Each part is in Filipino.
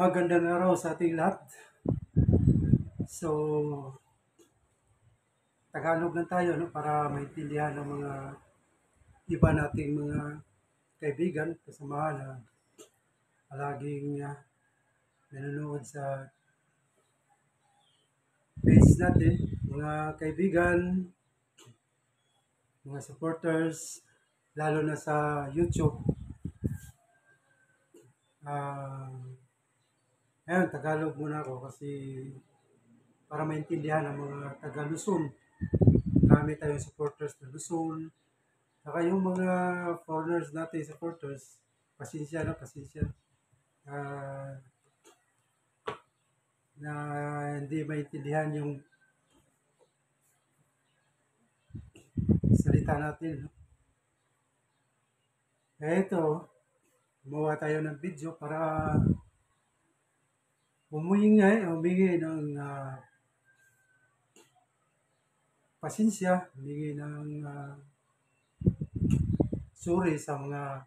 Magandang araw sa ating lahat. So, Tagalog lang tayo no, para maintindihan ng mga iba nating mga kaibigan, kasamahan na palaging nanonood sa page natin, mga kaibigan, mga supporters, lalo na sa YouTube. Ah, Tagalog muna ako kasi para maintindihan ng mga taga Luzon. Marami tayong supporters na Luzon. Saka yung mga foreigners natin supporters, pasensya na, pasensya. Ah, na hindi maintindihan yung salita natin. No? Ito, gumawa tayo ng video para humingi ng pasensya, humingi ng sorry sa mga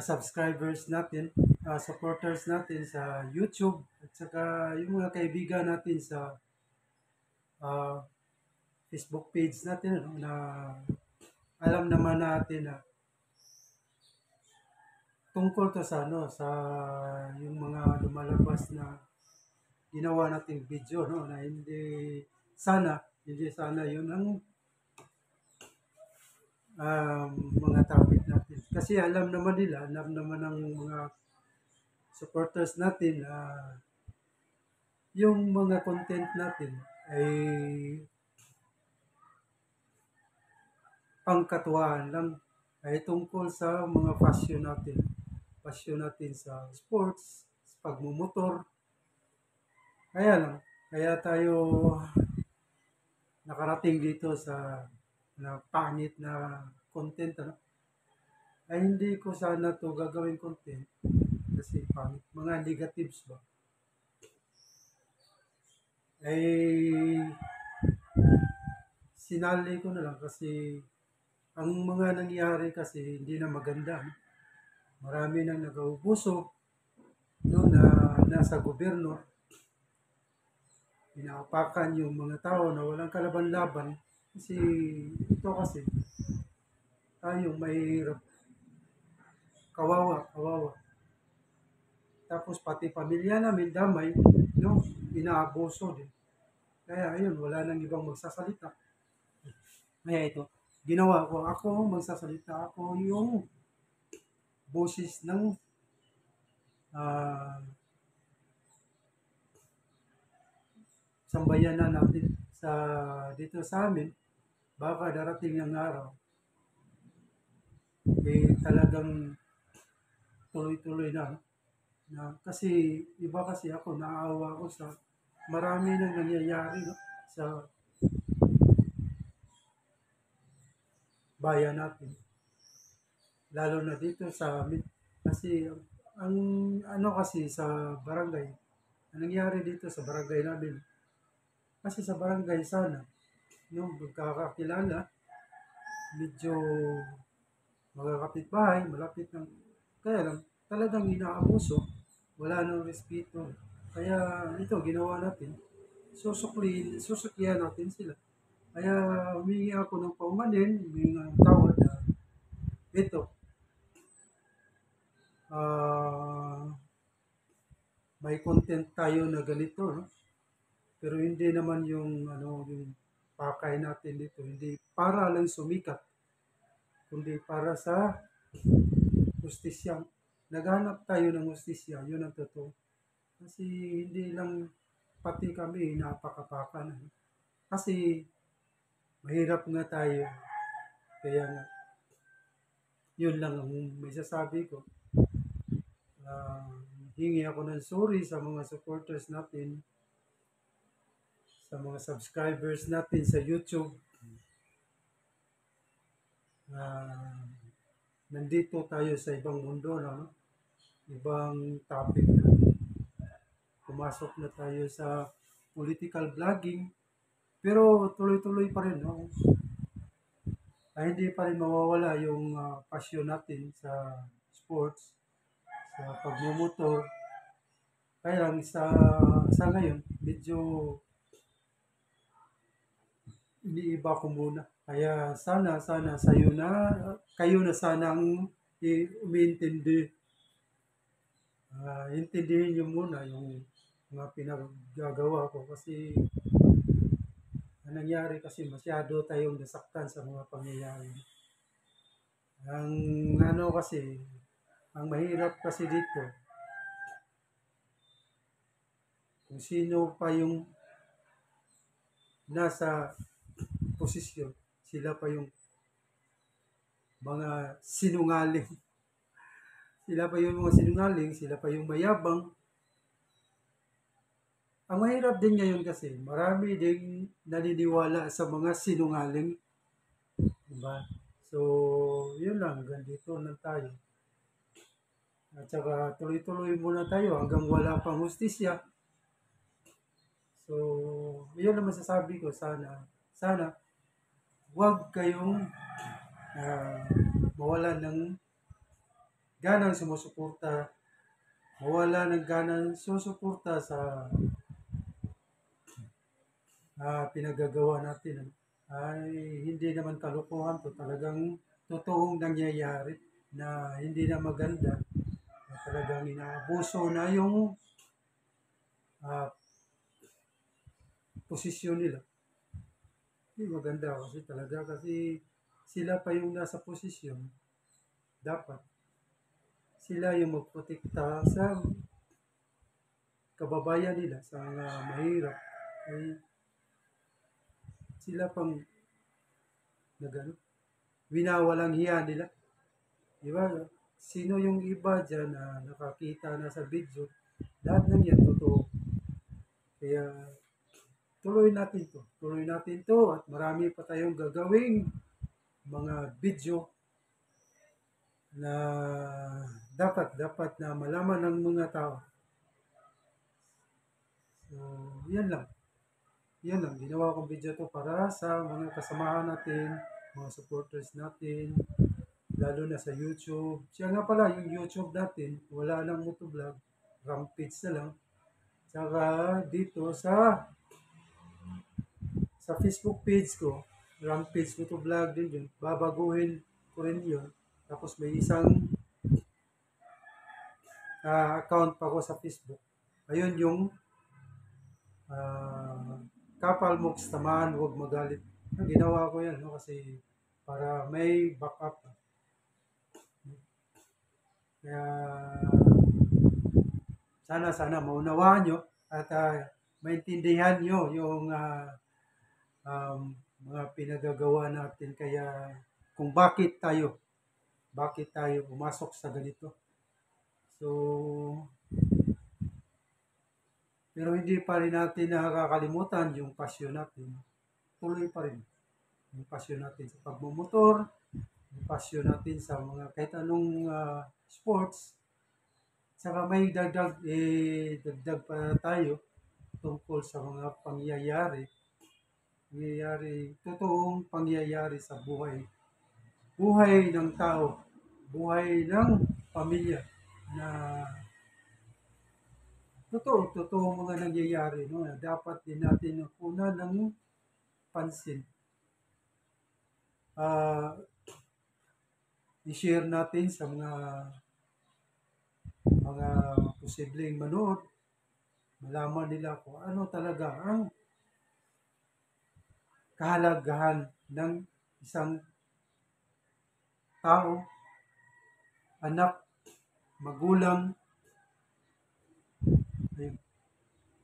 subscribers natin, supporters natin sa YouTube, at saka yung mga kaibigan natin sa uh, Facebook page natin ano, na alam naman natin na tungkol to sa ano sa yung mga lumalabas na ginawa nating video no na hindi sana yun ang mga topic natin kasi alam naman ng mga supporters natin na yung mga content natin ay pangkatuwaan lang ay tungkol sa mga passion natin sa sports, sa pagmumotor. Kaya lang, kaya tayo nakarating dito sa na pangit na content ano. Ay hindi ko sana to gagawin content kasi pangit. Mga negatives ba? Ay sinali ko na lang kasi ang mga nangyari kasi hindi na maganda. No? Marami nang nag-uubuso no, na nasa gobyerno. Pinaapakan yung mga tao na walang kalaban-laban kasi ito kasi tayong mahirap, kawawa. Tapos pati pamilya namin damay, no, inaabuso din. Kaya ayun, wala nang ibang magsasalita. Kaya ito, ginawa ko, ako magsasalita, ako yung boses ng ah, sambayanan natin sa dito sa amin. Baka darating ng araw, talagang tuloy-tuloy na kasi iba kasi ako naawa ako sa marami nang nangyayari no, sa bayan natin, lalo na dito sa amin kasi ang ano kasi sa barangay, ang nangyari dito sa barangay namin, kasi sa barangay sana no, magkakakilala, medyo mga kapitbahay, malapit ng, kaya lang talagang inaabuso, wala nang respeto. Kaya ito ginawa natin, susuklihan natin sila. Kaya humingi ako ng paumanin, humingi ng tawad na ito, ah, may content tayo na ganito, no? Pero hindi naman yung ano yung pakay natin dito, hindi para lang sumikat, kundi para sa justisya. Naghanap tayo ng justisya, yun ang totoo. Kasi hindi lang pati kami napakapakan. Kasi mahirap nga tayo. Kaya nga, yun lang ang may sasabi ko. Uh, Hingi ako ng sorry sa mga supporters natin, sa mga subscribers natin sa YouTube. Nandito tayo sa ibang mundo, no? Ibang topic na. Pumasok na tayo sa political vlogging. Pero tuloy-tuloy pa rin, no? Ay hindi pa rin mawawala yung passion natin sa sports. sa pagmumotor. Kaya lang sa ngayon, medyo iniiba ko muna. Kaya sana kayo na sanang umintindi. Intindihin niyo muna yung mga pinaggagawa ko kasi ang nangyari kasi masyado tayong nasaktan sa mga pangyayari. Ang ano kasi, ang mahirap kasi dito, kung sino pa yung nasa posisyon, sila pa yung mga sinungaling. Sila pa yung mga sinungaling, sila pa yung mayabang. Ang mahirap din ngayon kasi, marami ding naniniwala sa mga sinungaling. Diba? So, yun lang, ganito lang tayo. At saka tuloy-tuloy muna tayo hanggang wala pang hustisya. So, yun ang masasabi ko, sana, huwag kayong mawala ng ganang sumusuporta, mawala ng ganang susuporta sa pinagagawa natin. Ay hindi naman kalokohan to, talagang totoong nangyayari na hindi na maganda, na talagang inaabuso na yung posisyon nila. Hindi maganda kasi sila pa yung nasa posisyon, dapat sila yung magprotekta sa kababayan nila, sa mga mahirap. Ay sila pang winawalang hiya nila. Diba? Sino yung iba dyan na nakakita na sa video, lahat ng yan totoo. Kaya tuloy natin to at marami pa tayong gagawing mga video na dapat na malaman ng mga tao. So, yan lang. Ginawa kong video to para sa mga kasamahan natin, mga supporters natin, lalo na sa YouTube. Siya nga pala, yung YouTube natin, wala nang motovlog, rampage na lang. Saka dito sa Facebook page ko, rampage motovlog din yun. Babaguhin ko rin yun. Tapos may isang account pa ko sa Facebook. Ayun yung Kapal Moks Tamaan, huwag magalit. Ginawa ko yan kasi para may backup. Kaya sana maunawaan nyo at maintindihan nyo yung mga pinagagawa natin. Kaya kung bakit tayo pumasok sa ganito. So, pero hindi pa rin natin nakakalimutan yung pasyon natin. Tuloy pa rin yung pasyon natin sa pagmumotor, yung pasyon natin sa mga kahit anong sports. Saka may dagdag pa tayo tungkol sa mga totoong pangyayari sa buhay ng tao, buhay ng pamilya na totoo mga nangyayari, no? Dapat din natin una ng pansin. I-share natin sa mga posibleng manood, malaman nila kung ano talaga ang kahalagahan ng isang tao, anak, magulang,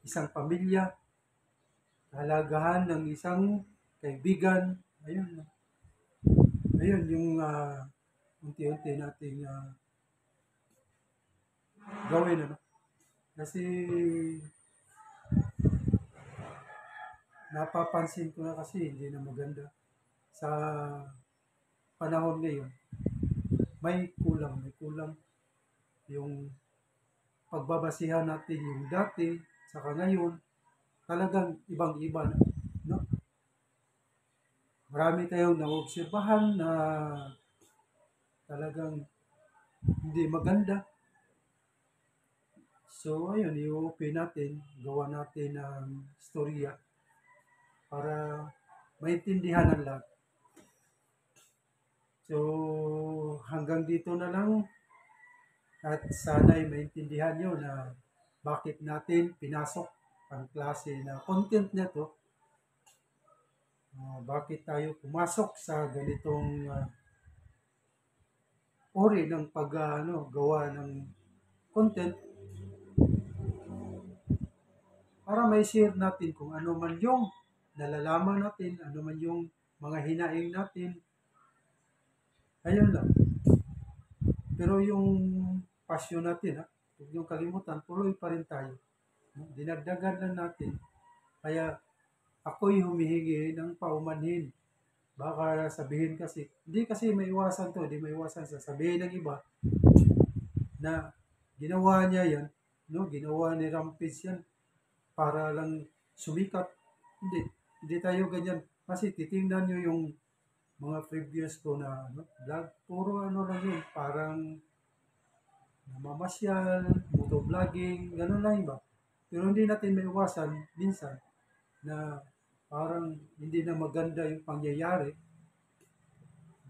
isang pamilya, kahalagahan ng isang kaibigan. Ayun yung unti-unti nating gawin, kasi napapansin ko na kasi hindi na maganda sa panahon ngayon. May kulang yung pagbabasihan natin yung dati saka ngayon, talagang ibang-iba na, no? Marami tayong naobserbahan na talagang hindi maganda. So, ayun, i-open natin, gawa natin ng storya para maintindihan ng lahat. So, hanggang dito na lang at sana'y maintindihan nyo na bakit natin pinasok ang klase na content na to. Bakit tayo pumasok sa ganitong uri ng gawa ng content para may share natin kung ano man yung nalalaman natin, ano man yung mga hinaing natin. Ayun lang. Pero yung passion natin, huwag niyong kalimutan, tuloy pa rin tayo. Dinagdagan lang natin. Kaya ako'y humihingi ng paumanhin. Baka sabihin kasi, hindi kasi maiwasan to, hindi maiwasan sabihin ng iba na ginawa niya yan, ginawa ni Rampage yan para lang sumikat. Hindi tayo ganyan. Kasi titingnan nyo yung mga previous ko na vlog, puro lang yun, parang namamasyal, motovlogging, gano'n lang iba. Pero hindi natin maiwasan minsan na parang hindi na maganda yung pangyayari,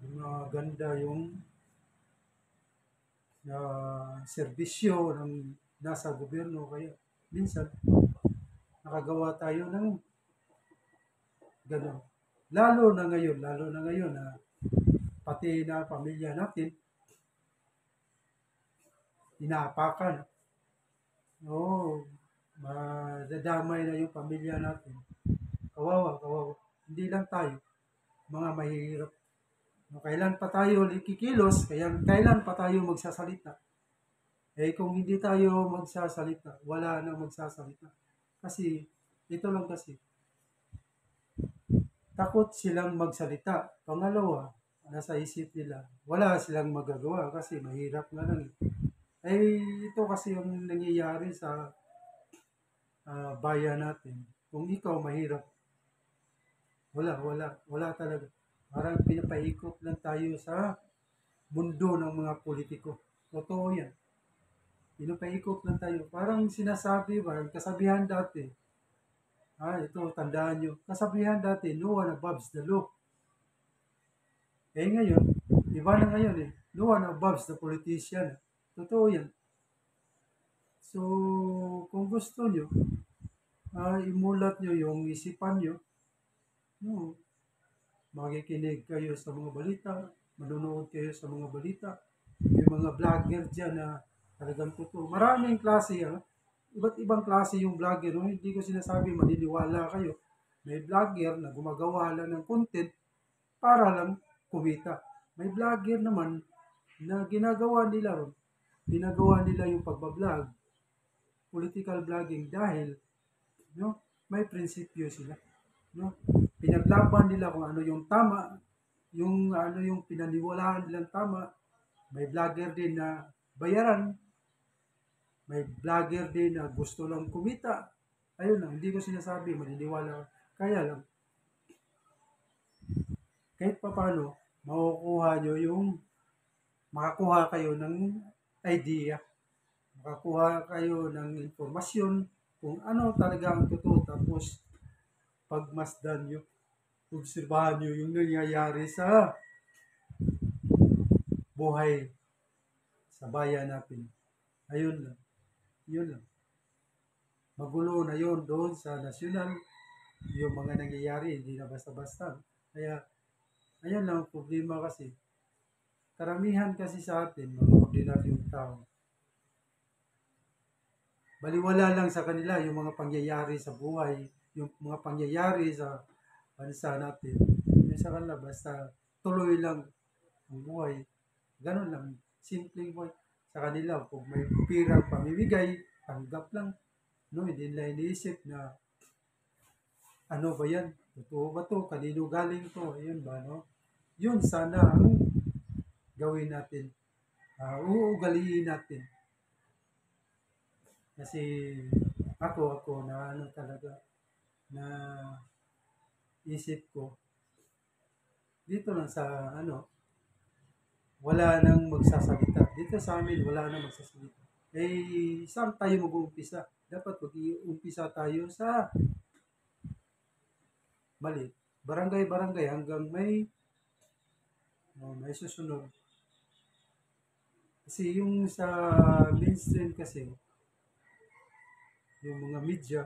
maganda yung serbisyo ng nasa gobyerno. Kaya minsan nakagawa tayo ng gano'n. Lalo na ngayon na pati na pamilya natin inaapakan. Oo, madadamay na yung pamilya natin. Kawawa. Hindi lang tayo, mga mahihirap. Kailan pa tayo kikilos, kailan pa tayo magsasalita. Kung hindi tayo magsasalita, wala nang magsasalita. Kasi, ito lang kasi, takot silang magsalita. Pangalawa, nasa isip nila, wala silang magagawa kasi mahirap nga lang. Ito kasi yung nangyayari sa bayan natin. Kung ikaw mahirap, wala talaga. Parang pinapaikot lang tayo sa mundo ng mga politiko. Totoo yan. Pinapaikot lang tayo. Parang sinasabi, parang kasabihan dati. Ito, tandaan nyo. Kasabihan dati, no one above the law. Ngayon, iba na ngayon no one above the politician. Totoo yan. So, kung gusto nyo, imulat nyo yung isipan nyo, makikinig kayo sa mga balita, manonood kayo sa mga balita, may mga vlogger dyan na talagang totoo. Maraming klase, iba't ibang klase yung vlogger. Hindi ko sinasabi maniniwala kayo. May vlogger na gumagawa lang ng content para lang kumita. May vlogger naman na ginagawa nila yung pagbablog, political vlogging dahil may prinsipyo sila. Pinaglaban nila kung ano yung tama, yung pinaniwalaan nilang tama. May vlogger din na bayaran, may vlogger din na gusto lang kumita. Ayun lang, hindi ko sinasabi maniniwala. Kaya lang, kahit pa paano, makakuha kayo ng idea, makakuha kayo ng informasyon kung ano talaga ang totoo. Tapos, pagmasdan nyo, obserbahan nyo yung nangyayari sa buhay sa bayan natin. Ayun lang. Yun lang. Magulo na yun doon sa nasyonal. Yung mga nangyayari, hindi na basta-basta. Kaya, ayun lang, problema kasi. Karamihan kasi sa atin, mga ordinaryong tao, baliwala lang sa kanila yung mga pangyayari sa buhay, yung mga pangyayari sa bansa natin. Yung sa kanila, basta tuloy lang ang buhay. Ganun lang. Simpleng buhay. Sa kanila, kung may pirang pamimigay, tanggap lang. Hindi nila iniisip na ano ba yan? Totoo ba to? Kanino galing to? Ayun ba, Yun sana ang gawin natin. Uugaliin natin. Kasi ako na talaga na isip ko dito lang sa wala nang magsasalita. Dito sa amin wala nang magsasalita. saan tayo mag-uumpisa? Dapat mag-uumpisa tayo sa mali. Barangay-barangay hanggang may susunod. Kasi yung sa mainstream kasi, yung mga media,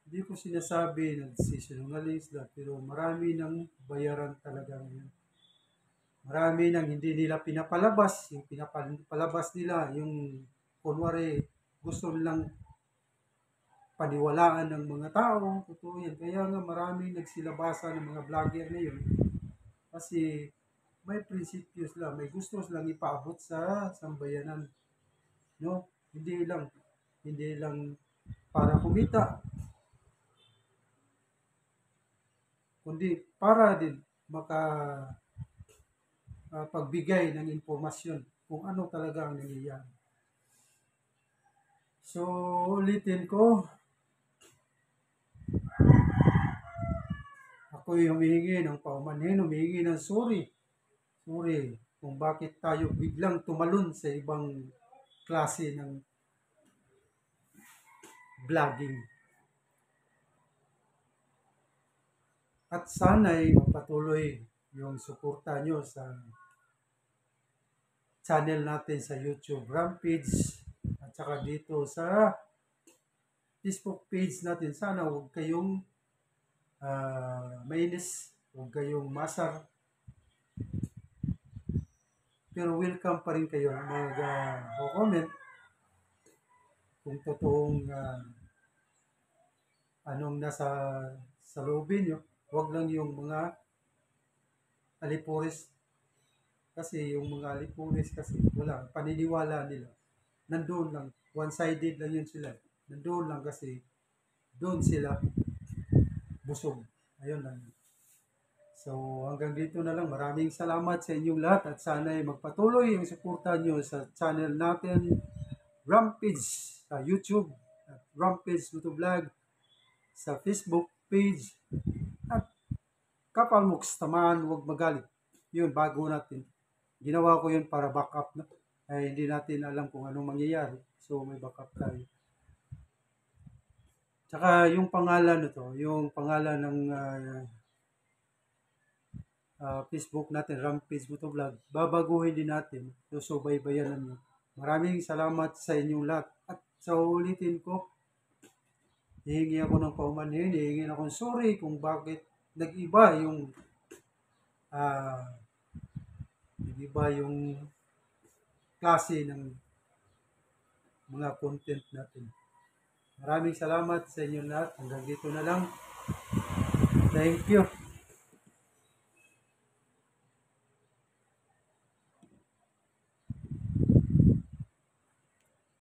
hindi ko sinasabi nagsisinungaling sila, pero marami ng bayaran talaga ngayon. Marami nang hindi nila pinapalabas, yung pinapalabas nila, yung kunwari gusto nilang paniwalaan ng mga tao, totoo yan. Kaya nga maraming nagsilabasa ng mga vlogger ngayon kasi may prinsipyo sila, may gusto silang ipaabot sa sambayanan, no? Hindi lang para kumita, kundi para din maka pagbigay ng impormasyon kung ano talaga ang nangyayari. So, ulitin ko, ako'y humihingi ng paumanhin, humihingi ng sorry. Sorry kung bakit tayo biglang tumalon sa ibang klase ng vlogging. At sana'y mapatuloy yung suporta nyo sa channel natin sa YouTube Rampage at saka dito sa Facebook page natin. Sana huwag kayong mainis, huwag kayong masar. Pero welcome pa rin kayo mag-comment kung totoong anong nasa sa loobin nyo. Huwag lang yung mga alipuris. Kasi yung mga alipuris kasi wala, paniniwala nila. Nandoon lang, one-sided lang yun sila. Nandoon lang kasi doon sila busog. Ayun lang. So hanggang dito na lang. Maraming salamat sa inyong lahat at sana'y magpatuloy yung suporta nyo sa channel natin Rampage sa YouTube at Rampage Vlog sa Facebook page at kapal mo tamaan, huwag magalit. Yun, bago natin. Ginawa ko yun para backup na. Ay hindi natin alam kung anong mangyayari. So may backup tayo. Tsaka yung pangalan nito, yung pangalan ng Facebook natin, Rampage Vlog, babaguhin din natin. So baybayanan nyo. Maraming salamat sa inyong lahat. At sa ulitin ko, hihingi ako ng paumanhin, hihingi akong sorry kung bakit nag-iba yung klase ng mga content natin. Maraming salamat sa inyo lahat. Hanggang dito na lang. Thank you.